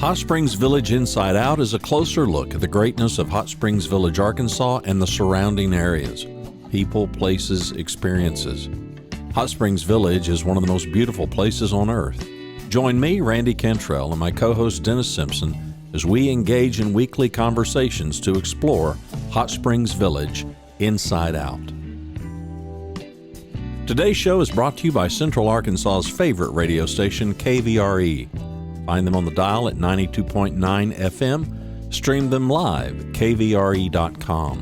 Hot Springs Village Inside Out is a closer look at the greatness of Hot Springs Village, Arkansas and the surrounding areas. People, places, experiences. Hot Springs Village is one of the most beautiful places on earth. Join me, Randy Cantrell, and my co-host Dennis Simpson as we engage in weekly conversations to explore Hot Springs Village Inside Out. Today's show is brought to you by Central Arkansas's favorite radio station, KVRE. Find them on the dial at 92.9 FM. Stream them live at kvre.com.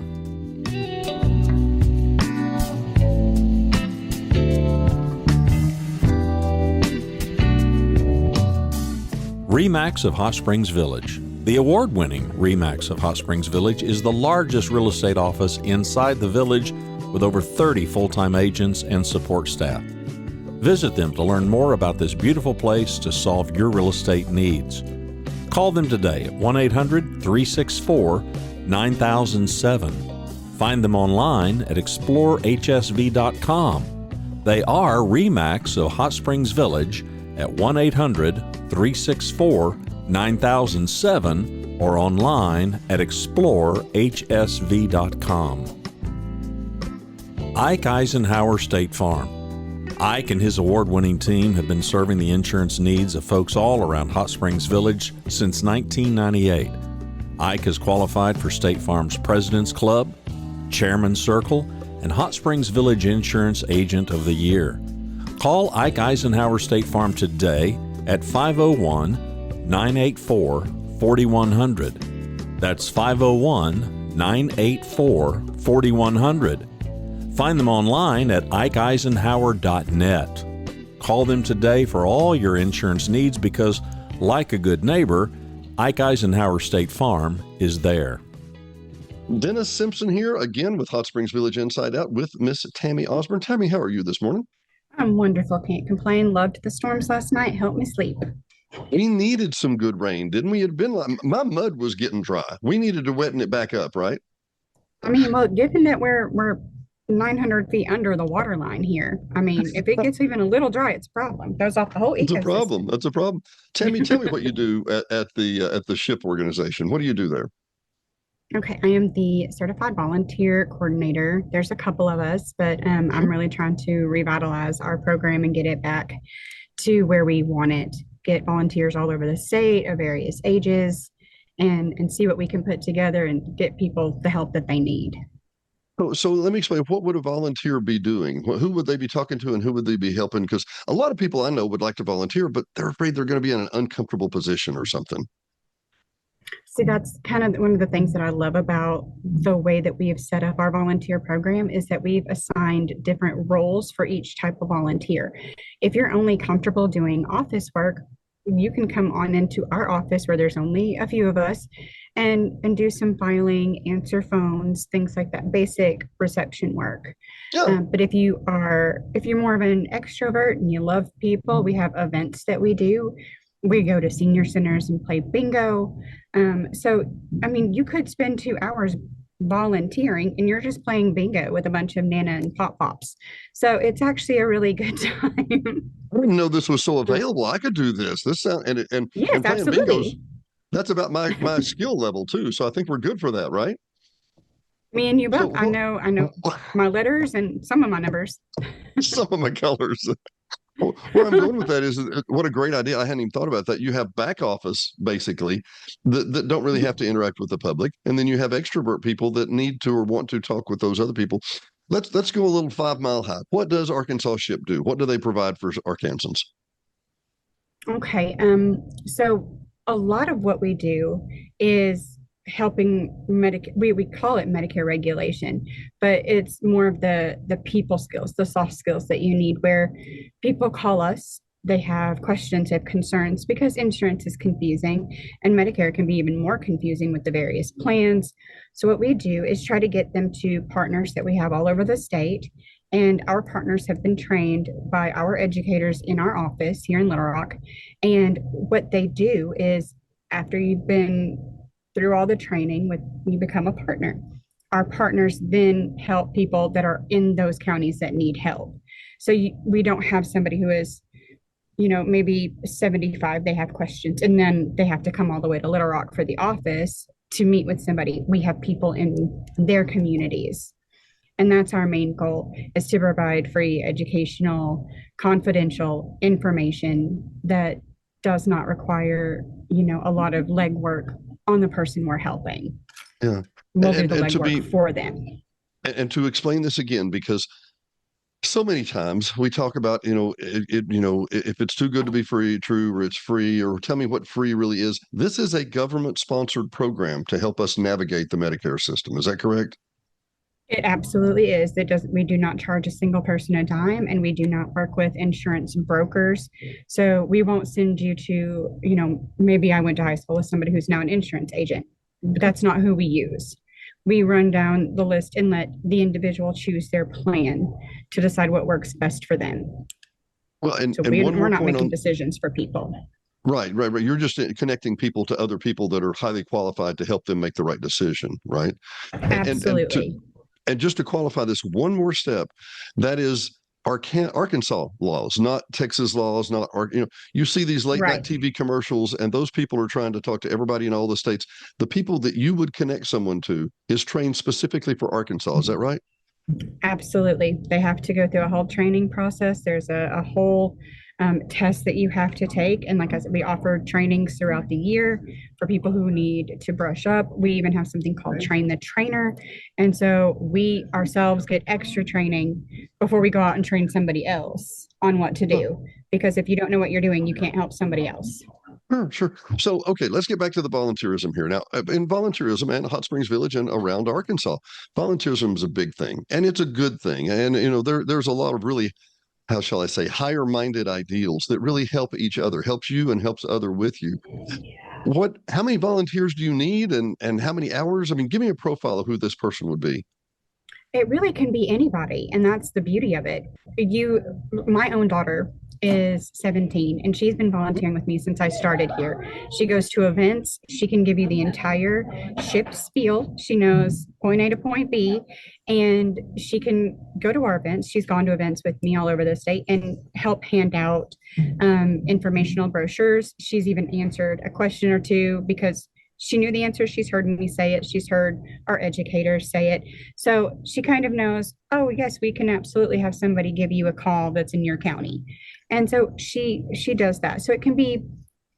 RE/MAX of Hot Springs Village. The award-winning RE/MAX of Hot Springs Village is the largest real estate office inside the village with over 30 full-time agents and support staff. Visit them to learn more about this beautiful place to solve your real estate needs. Call them today at 1-800-364-9007. Find them online at explorehsv.com. They are RE/MAX of Hot Springs Village at 1-800-364-9007 or online at explorehsv.com. Ike Eisenhower State Farm. Ike and his award-winning team have been serving the insurance needs of folks all around Hot Springs Village since 1998. Ike has qualified for State Farm's President's Club, Chairman's Circle, and Hot Springs Village Insurance Agent of the Year. Call Ike Eisenhower State Farm today at 501-984-4100. That's 501-984-4100. Find them online at ikeeisenhower.net. Call them today for all your insurance needs because, like a good neighbor, Ike Eisenhower State Farm is there. Dennis Simpson here again with Hot Springs Village Inside Out with Miss Tammy Osborne. Tammy, how are you this morning? I'm wonderful. Can't complain. Loved the storms last night. Helped me sleep. We needed some good rain, didn't we? It had been like my mud was getting dry. We needed to wetten it back up, right? I mean, well, given that we're 900 feet under the water line here, I mean, if it gets even a little dry, it's a problem. Throws off the whole ecosystem. It's a problem. That's a problem. Tammy, tell me what you do at the SHIP organization. What do you do there? Okay, I am the certified volunteer coordinator. There's a couple of us, but I'm really trying to revitalize our program and get it back to where we want it. Get volunteers all over the state of various ages and see what we can put together and get people the help that they need. So let me explain, what would a volunteer be doing? Who would they be talking to and who would they be helping? Because a lot of people I know would like to volunteer, but they're afraid they're going to be in an uncomfortable position or something. See, that's kind of one of the things that I love about the way that we have set up our volunteer program is that we've assigned different roles for each type of volunteer. If you're only comfortable doing office work, you can come on into our office where there's only a few of us and do some filing, answer phones, things like that, basic reception work. Yeah. But if you're more of an extrovert and you love people, we have events that we do. We go to senior centers and play bingo. So, I mean, you could spend 2 hours volunteering and you're just playing bingo with a bunch of Nana and Pop Pops. So it's actually a really good time. I didn't know this was so available. I could do this. This sound and yes, playing absolutely. bingos. That's about my skill level too. So I think we're good for that, right? Me and you both. So, I know my letters and some of my numbers. Some of my colors. Where I'm going with that is what a great idea. I hadn't even thought about that. You have back office basically that don't really have to interact with the public. And then you have extrovert people that need to or want to talk with those other people. Let's go a little 5 Mile High. What does Arkansas SHIP do? What do they provide for Arkansans? Okay. So a lot of what we do is helping we call it Medicare regulation, but it's more of the people skills, the soft skills that you need, where people call us, they have questions, they have concerns, because insurance is confusing and Medicare can be even more confusing with the various plans. So what we do is try to get them to partners that we have all over the state, and our partners have been trained by our educators in our office here in Little Rock. And what they do is, after you've been through all the training, you become a partner. Our partners then help people that are in those counties that need help. So we don't have somebody who is maybe 75, they have questions, and then they have to come all the way to Little Rock for the office to meet with somebody. We have people in their communities. And that's our main goal, is to provide free educational, confidential information that does not require, a lot of legwork on the person we're helping. Yeah. We'll do the And to be legwork for them. and to explain this again, because so many times we talk about, if it's too good to be free, true, or it's free, or tell me what free really is. This is a government sponsored program to help us navigate the Medicare system. Is that correct? It absolutely is. We do not charge a single person a dime, and we do not work with insurance brokers. So we won't send you to, maybe I went to high school with somebody who's now an insurance agent, but that's not who we use. We run down the list and let the individual choose their plan to decide what works best for them. Well, and, So and one we're more not point making on, decisions for people. right. You're just connecting people to other people that are highly qualified to help them make the right decision, right? Absolutely. And just to qualify this one more step, that is Arkansas laws, not Texas laws, not you see these late night Right. TV commercials, and those people are trying to talk to everybody in all the states. The people that you would connect someone to is trained specifically for Arkansas. Is that right? Absolutely. They have to go through a whole training process. There's a whole test that you have to take. And like I said, we offer trainings throughout the year for people who need to brush up. We even have something called Train the Trainer. And so we ourselves get extra training before we go out and train somebody else on what to do. Because if you don't know what you're doing, you can't help somebody else. Sure. So, okay, let's get back to the volunteerism here. Now, in volunteerism and Hot Springs Village and around Arkansas, volunteerism is a big thing, and it's a good thing. And, there's a lot of really, how shall I say, higher minded ideals that really help each other, helps you and helps other with you. How many volunteers do you need, and how many hours? I mean, give me a profile of who this person would be. It really can be anybody, and that's the beauty of it. My own daughter is 17, and she's been volunteering with me since I started here. She goes to events. She can give you the entire ship spiel. She knows point A to point B, and she can go to our events. She's gone to events with me all over the state and help hand out informational brochures. She's even answered a question or two because she knew the answer. She's heard me say it. She's heard our educators say it. So she kind of knows, oh, yes, we can absolutely have somebody give you a call that's in your county. And so she does that. So it can be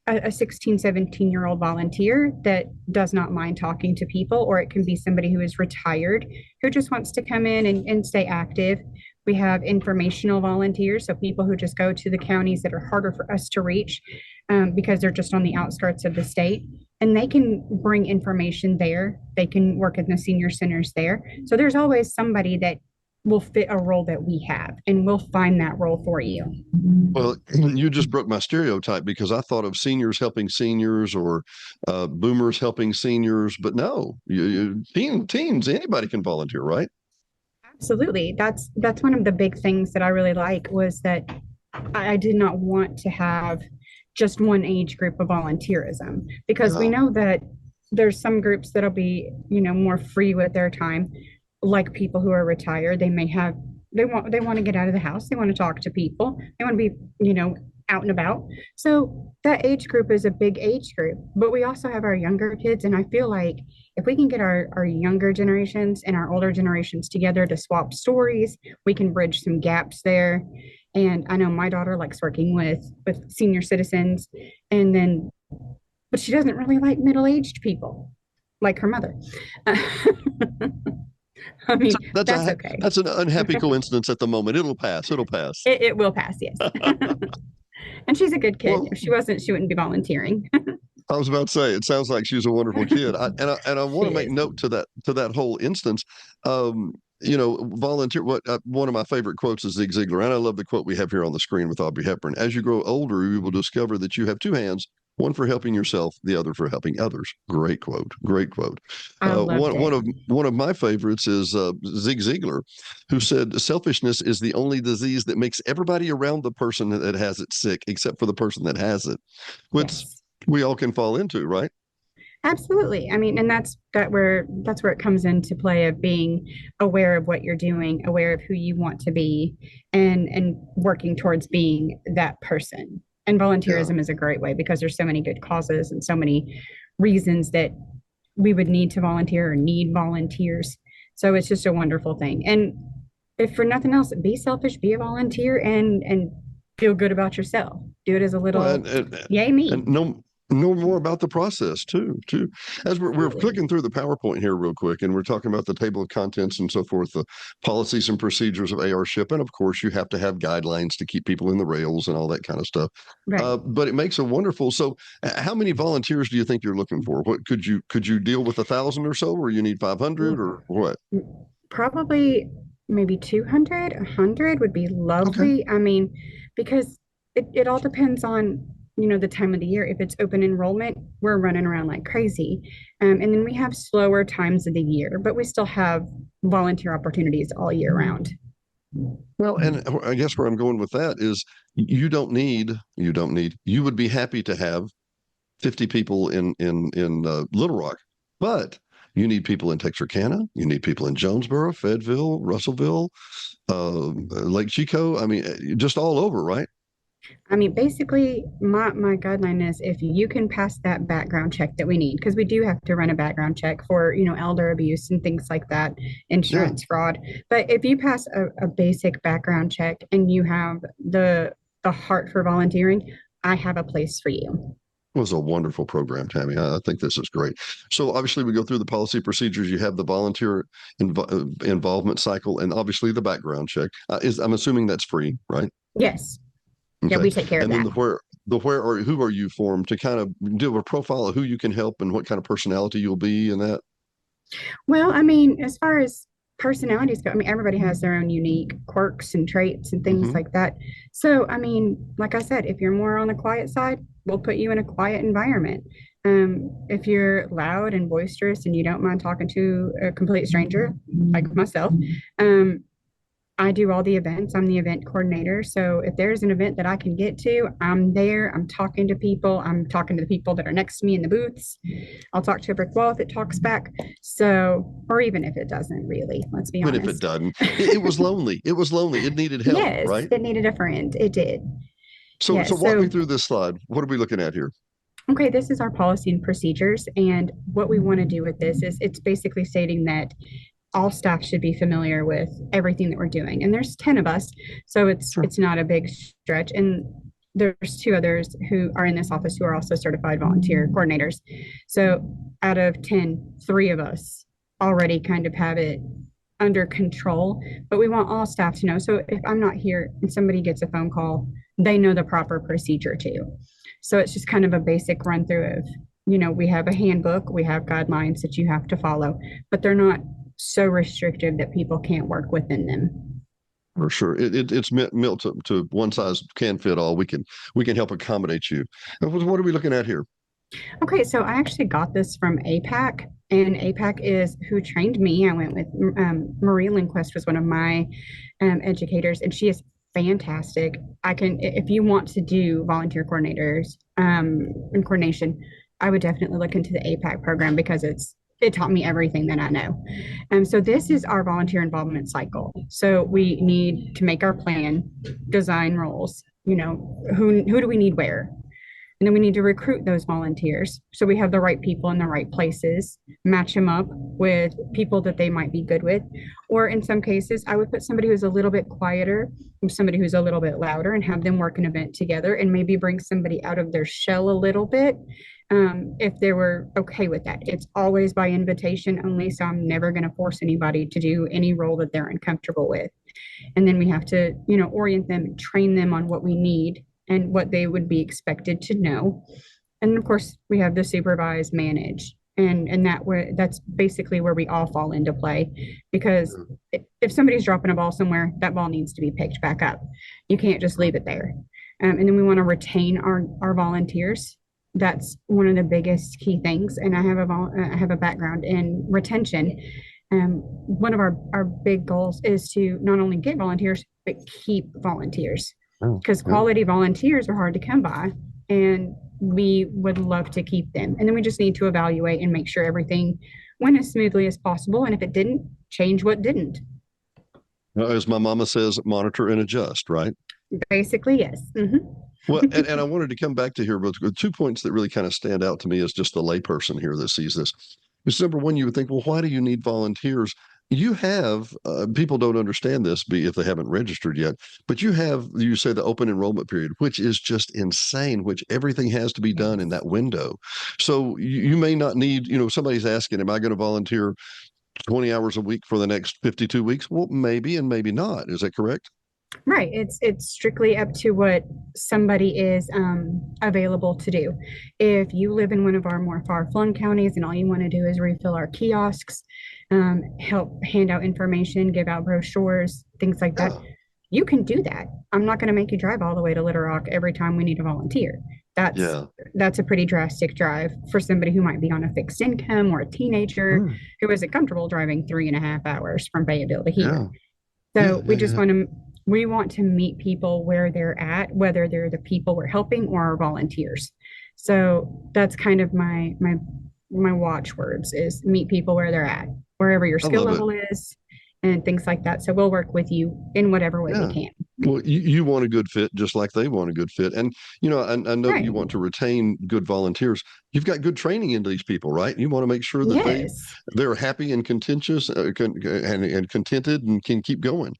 a 16, 17-year-old volunteer that does not mind talking to people, or it can be somebody who is retired who just wants to come in and stay active. We have informational volunteers, so people who just go to the counties that are harder for us to reach because they're just on the outskirts of the state. And they can bring information there. They can work in the senior centers there. So there's always somebody that will fit a role that we have, and we'll find that role for you. Well, you just broke my stereotype, because I thought of seniors helping seniors, or boomers helping seniors, but no, teens, anybody can volunteer, right? Absolutely. That's one of the big things that I really like, was that I did not want to have just one age group of volunteerism, because we know that there's some groups that'll be, more free with their time, like people who are retired. They want to get out of the house. They want to talk to people. They want to be, out and about. So that age group is a big age group, but we also have our younger kids. And I feel like if we can get our younger generations and our older generations together to swap stories, we can bridge some gaps there. And I know my daughter likes working with senior citizens, but she doesn't really like middle-aged people like her mother. I mean, that's okay. That's an unhappy coincidence at the moment. It'll pass. It'll pass. It will pass, yes. And she's a good kid. Well, If she wasn't, she wouldn't be volunteering. I was about to say, it sounds like she's a wonderful kid. I want to make Is. note to that whole instance. Volunteer. One of my favorite quotes is Zig Ziglar, and I love the quote we have here on the screen with Audrey Hepburn. As you grow older, you will discover that you have two hands, one for helping yourself, the other for helping others. Great quote. Great quote. I loved it. One of my favorites is Zig Ziglar, who said, "Selfishness is the only disease that makes everybody around the person that has it sick, except for the person that has it," which Yes. we all can fall into, right? Absolutely. I mean, and that's where it comes into play, of being aware of what you're doing, aware of who you want to be, and working towards being that person. And Yeah. volunteerism is a great way because there's so many good causes and so many reasons that we would need to volunteer or need volunteers. So it's just a wonderful thing. And if for nothing else, be selfish, be a volunteer, and feel good about yourself. Do it as a Well, little yay me. and know more about the process too. As we're Absolutely. clicking through the PowerPoint here real quick, and we're talking about the table of contents and so forth, the policies and procedures of AR ship, and of course you have to have guidelines to keep people in the rails and all that kind of stuff. Right. But it makes a wonderful. So, how many volunteers do you think you're looking for? What could you deal with 1,000 or so, or you need 500 or what? Probably maybe 200, 100 would be Okay. lovely. I mean, because it all depends on, the time of the year. If it's open enrollment, we're running around like crazy. And then we have slower times of the year, but we still have volunteer opportunities all year round. Well, and I guess where I'm going with that is you would be happy to have 50 people in Little Rock, but you need people in Texarkana, you need people in Jonesboro, Fayetteville, Russellville, Lake Chico. I mean, just all over, right? I mean, basically, my guideline is if you can pass that background check that we need, because we do have to run a background check for, elder abuse and things like that, Yeah, insurance fraud. But if you pass a basic background check and you have the heart for volunteering, I have a place for you. it was a wonderful program, Tammy. I think this is great. So obviously, we go through the policy procedures. You have the volunteer involvement cycle, and obviously the background check. I'm assuming that's free, right? Yes. Yeah, Okay. we take care of And then that. the where or who are you formed to kind of do a profile of who you can help and what kind of personality you'll be and that. Well, I mean, as far as personalities go, I mean, everybody has their own unique quirks and traits and things Hmm. like that. So, I mean, like I said, if you're more on the quiet side, we'll put you in a quiet environment. If you're loud and boisterous and you don't mind talking to a complete stranger, like myself, um, I do all the events. I'm the event coordinator. So if there's an event that I can get to, I'm there. I'm talking to people. I'm talking to the people that are next to me in the booths. I'll talk to a brick wall if it talks back. So, or even if it doesn't really, let's be Even if it honest. doesn't, it was lonely. It was lonely. It needed help, Yes, right? it needed a friend. It did. So Yes. walk me So, through this slide. What are we looking at here? okay, this is our policy and procedures. And what we want to do with this is it's basically stating that all staff should be familiar with everything that we're doing. And there's 10 of us, so Sure. it's not a big stretch. And there's two others who are in this office who are also certified volunteer coordinators. So out of 10, three of us already kind of have it under control, but we want all staff to know. So if I'm not here and somebody gets a phone call, they know the proper procedure too. So it's just kind of a basic run through of, we have a handbook, we have guidelines that you have to follow, but they're not so restrictive that people can't work within them. For sure. It's built to one size can fit all. We can help accommodate you. And what are we looking at here? Okay, so I actually got this from APAC, and APAC is who trained me. I went with Marie Lindquist was one of my educators, and she is fantastic. I can, if you want to do volunteer coordinators and coordination, I would definitely look into the APAC program because it taught me everything that I know. So this is our volunteer involvement cycle. So we need to make our plan, design roles. Who do we need where? And then we need to recruit those volunteers. So we have the right people in the right places, match them up with people that they might be good with. Or in some cases, I would put somebody who's a little bit quieter, somebody who's a little bit louder, and have them work an event together and maybe bring somebody out of their shell a little bit if they were okay with that. It's always by invitation only. So I'm never going to force anybody to do any role that they're uncomfortable with. And then we have to, orient them and train them on what we need and what they would be expected to know. And of course, we have the supervise, manage, and that's basically where we all fall into play. Because if somebody's dropping a ball somewhere, that ball needs to be picked back up. You can't just leave it there. And then we want to retain our volunteers. That's one of the biggest key things. And I have a background in retention. One of our big goals is to not only get volunteers but keep volunteers Oh, because yeah. quality volunteers are hard to come by, and we would love to keep them. And then we just need to evaluate and make sure everything went as smoothly as possible. And if it didn't, change what didn't. As my mama says, monitor and adjust, right? Basically, yes. Well, and I wanted to come back to here, but 2 points that really kind of stand out to me as just the layperson here that sees this. Because number one, you would think, well, why do you need volunteers? You have people don't understand this, be if they haven't registered yet, but you say the open enrollment period, which is just insane, which everything has to be done in that window. So you may not need, somebody's asking, am I going to volunteer 20 hours a week for the next 52 weeks? Well, maybe and maybe not. Is that correct? Right. It's strictly up to what somebody is available to do. If you live in one of our more far-flung counties and all you want to do is refill our kiosks, help hand out information, give out brochures, things like that, Yeah. you can do that. I'm not going to make you drive all the way to Little Rock every time we need a volunteer. That's Yeah. that's a pretty drastic drive for somebody who might be on a fixed income or a teenager Mm. who isn't comfortable driving 3.5 hours from Fayetteville to here. Yeah. Yeah. So Yeah. Yeah. we want to meet people where they're at, whether they're the people we're helping or our volunteers. So that's kind of my watchwords is meet people where they're at, wherever your I skill love it. level is, and things like that. So we'll work with you in whatever way we Yeah. can. Well, you want a good fit just like they want a good fit. And, I know Right. you want to retain good volunteers. You've got good training into these people, right? You want to make sure that Yes. they're happy and contentious and contented and can keep going.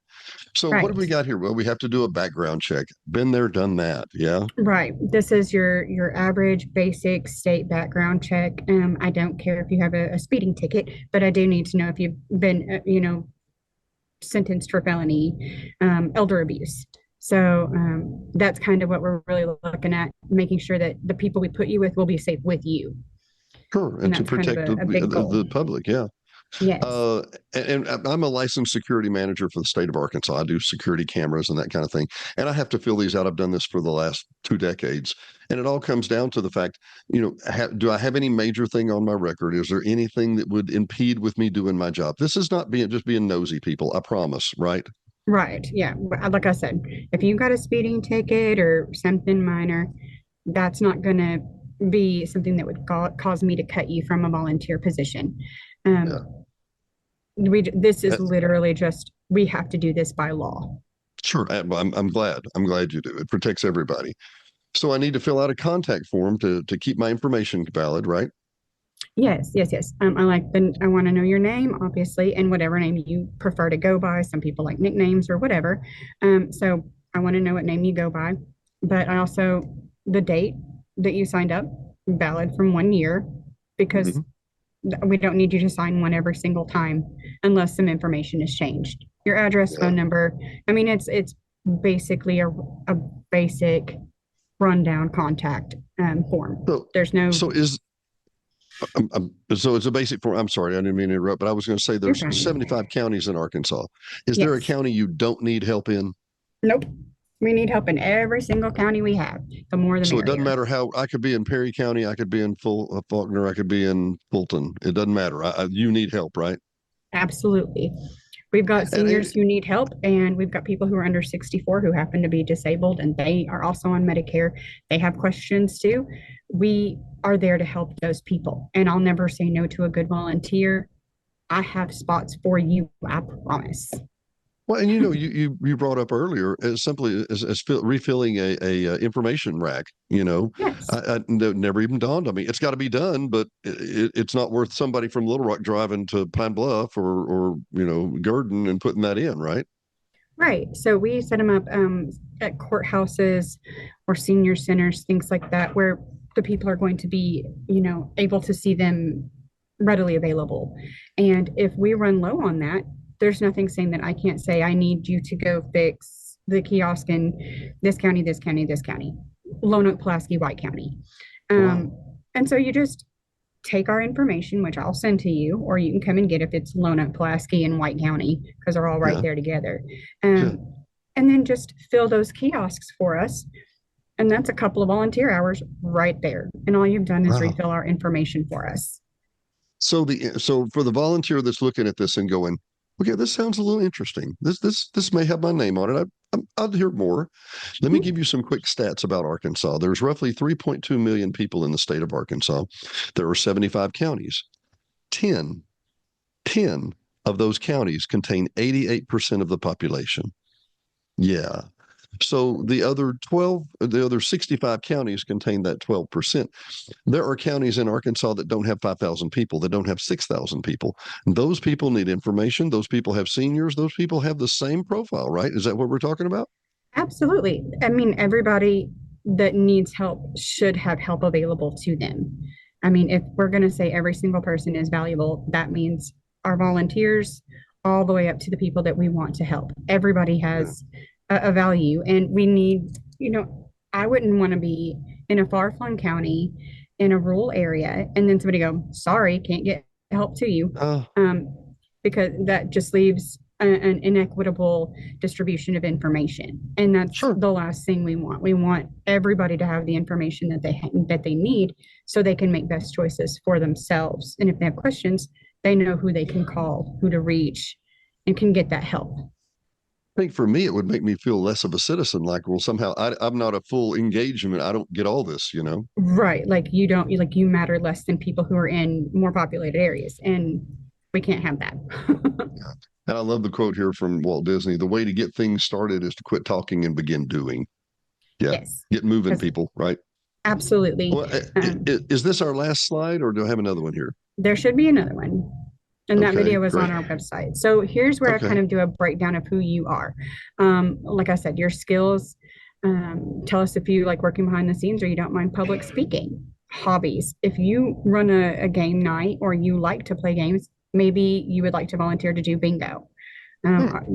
So what have Right. we got here? Well, we have to do a background check. Been there, done that. Yeah. Right. This is your average basic state background check. I don't care if you have a speeding ticket, but I do need to know if you've been, sentenced for felony elder abuse. So that's kind of what we're really looking at, making sure that the people we put you with will be safe with you. Sure. And And to that's kind of protect a big the goal. public. Yeah. Yes. Uh, and I'm a licensed security manager for the state of Arkansas. I do security cameras and that kind of thing. And I have to fill these out. I've done this for the last 2 decades. And it all comes down to the fact, do I have any major thing on my record? Is there anything that would impede with me doing my job? This is not just being nosy, people. I promise, right? Right. Yeah. Like I said, if you got a speeding ticket or something minor, that's not going to be something that would cause me to cut you from a volunteer position. Yeah. Um, this is Uh, literally just we have to do this by law. Sure. I'm glad. I'm glad you do. It protects everybody. So I need to fill out a contact form to keep my information valid, right? Yes, yes, yes. I want to know your name, obviously, and whatever name you prefer to go by. Some people like nicknames or whatever. So I want to know what name you go by, but I also the date that you signed up, valid from 1 year, because Mhm. we don't need you to sign one every single time unless some information has changed. Your address, Yeah. phone number. I mean, it's basically a basic rundown contact form. So, There's no, so is so it's a basic form. I'm sorry, I didn't mean to interrupt, but I was going to say you're there's fine. 75 counties in Arkansas. Is there a Yes. county you don't need help in? Nope. We need help in every single county we have. The more the So it doesn't merrier. matter how I could be in Perry County, I could be in Faulkner, I could be in Fulton. It doesn't matter. You need help, right? Absolutely. We've got And seniors who need help, and we've got people who are under 64 who happen to be disabled, and they are also on Medicare. They have questions too. We are there to help those people, and I'll never say no to a good volunteer. I have spots for you, I promise. well, and you brought up earlier as simply as refilling a information rack. Yes. Never even dawned on me. It's got to be done, but it's not worth somebody from Little Rock driving to Pine Bluff or Gurdon and putting that in, right? Right. So we set them up at courthouses or senior centers, things like that, where the people are going to be, able to see them readily available. And if we run low on that, there's nothing saying that I can't say, I need you to go fix the kiosk in this county, this county, this county, Lone Oak, Pulaski, White County. Wow. And so you just take our information, which I'll send to you, or you can come and get if it's Lone Oak, Pulaski, and White County, because they're all right Yeah. there together. Yeah. And then just fill those kiosks for us. And that's a couple of volunteer hours right there. And all you've done is Wow. refill our information for us. So for the volunteer that's looking at this and going, okay, this sounds a little interesting. This may have my name on it. I'll hear more. Let me Mhm. give you some quick stats about Arkansas. There's roughly 3.2 million people in the state of Arkansas. There are 75 counties. 10, 10 of those counties contain 88% of the population. Yeah. So the other 65 counties contain that 12%. There are counties in Arkansas that don't have 5,000 people, that don't have 6,000 people. Those people need information. Those people have seniors. Those people have the same profile, right? Is that what we're talking about? Absolutely. I mean, everybody that needs help should have help available to them. I mean, if we're going to say every single person is valuable, that means our volunteers, all the way up to the people that we want to help. Everybody has a value, and we need, I wouldn't want to be in a far-flung county in a rural area and then somebody go, sorry, can't get help to you. Because that just leaves an inequitable distribution of information, and that's Sure. the last thing we want. We want everybody to have the information that they need, so they can make best choices for themselves. And if they have questions, they know who they can call, who to reach, and can get that help. I think for me, it would make me feel less of a citizen. Like, well, somehow I'm not a full engagement. I don't get all this, Right. Like you don't, like you matter less than people who are in more populated areas, and we can't have that. Yeah. And I love the quote here from Walt Disney: "The way to get things started is to quit talking and begin doing." Yeah. Yes. Get moving, people, right? Absolutely. Well, is this our last slide, or do I have another one here? There should be another one. And that Okay, video was on great. our website. So here's where I Okay. kind of do a breakdown of who you are. Like I said, your skills. Tell us if you like working behind the scenes or you don't mind public speaking. Hobbies. If you run a game night or you like to play games, maybe you would like to volunteer to do bingo.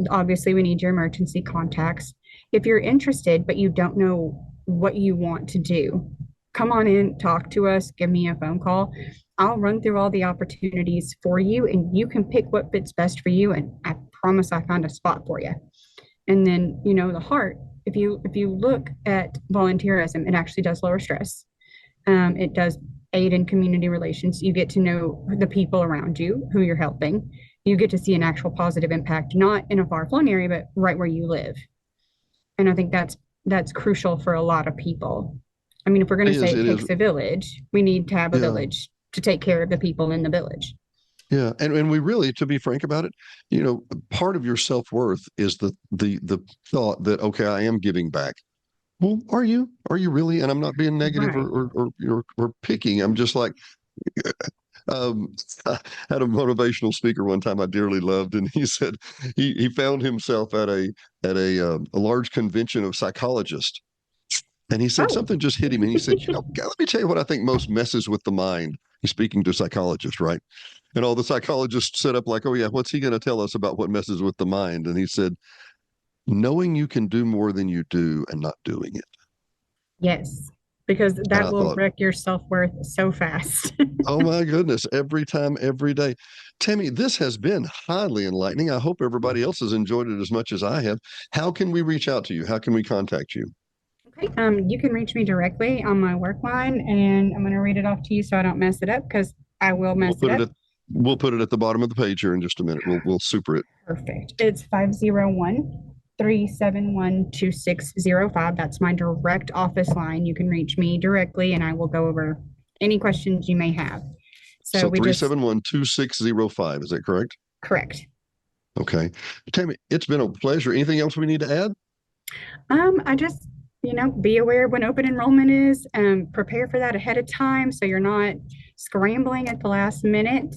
Obviously, we need your emergency contacts. If you're interested, but you don't know what you want to do, come on in, talk to us, give me a phone call. I'll run through all the opportunities for you, and you can pick what fits best for you. And I promise I found a spot for you. And then, the heart, if you look at volunteerism, it actually does lower stress. It does aid in community relations. You get to know the people around you who you're helping. You get to see an actual positive impact, not in a far-flung area, but right where you live. And I think that's crucial for a lot of people. I mean, if we're going to say it takes a village, we need to have a village to take care of the people in the village. Yeah. And we really, to be frank about it, part of your self-worth is the thought that, okay, I am giving back. Well, are you really? And I'm not being negative Right. or picking. I'm just like, I had a motivational speaker one time I dearly loved, and he said he found himself at a large convention of psychologists. And he said Oh, something just hit him, and he said, let me tell you what I think most messes with the mind. He's speaking to psychologists, right? And all the psychologists set up like, oh yeah, what's he going to tell us about what messes with the mind? And he said, knowing you can do more than you do and not doing it. yes, because And that I will thought, wreck your self-worth so fast. oh my goodness, every time, every day. Tammy, this has been highly enlightening. I hope everybody else has enjoyed it as much as I have. How can we reach out to you? How can we contact you? Okay. You can reach me directly on my work line, and I'm going to read it off to you so I don't mess it up, because I will We'll mess it put it up. at we'll put it at the bottom of the page here in just a minute. We'll super it. Perfect. It's 501-371-2605. That's my direct office line. You can reach me directly, and I will go over any questions you may have. So we just 371-2605, is that correct? correct. Okay. Tammy, it's been a pleasure. Anything else we need to add? I just, be aware when open enrollment is, prepare for that ahead of time so you're not scrambling at the last minute.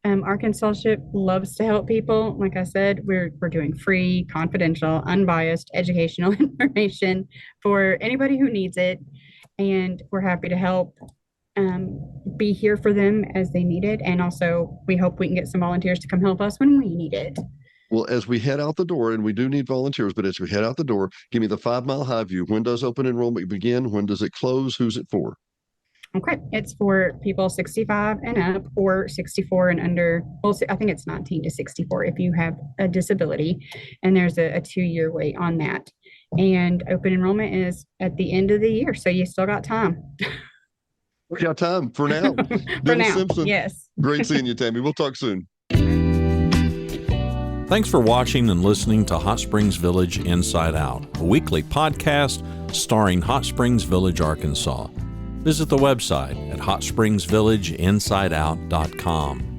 Arkansas Ship loves to help people. Like I said, we're doing free, confidential, unbiased educational information for anybody who needs it. And we're happy to help be here for them as they need it. And also, we hope we can get some volunteers to come help us when we need it. Well, as we head out the door, and we do need volunteers, but as we head out the door, give me the 5 mile high view. When does open enrollment begin? When does it close? Who's it for? Okay, it's for people 65 and up or 64 and under. Well, I think it's 19 to 64 if you have a disability, and there's a 2-year wait on that. And open enrollment is at the end of the year, so you still got time. We got time for now. For Dennis now, Simpson. yes. Great seeing you, Tammy. We'll talk soon. Thanks for watching and listening to Hot Springs Village Inside Out, a weekly podcast starring Hot Springs Village, Arkansas. Visit the website at hotspringsvillageinsideout.com.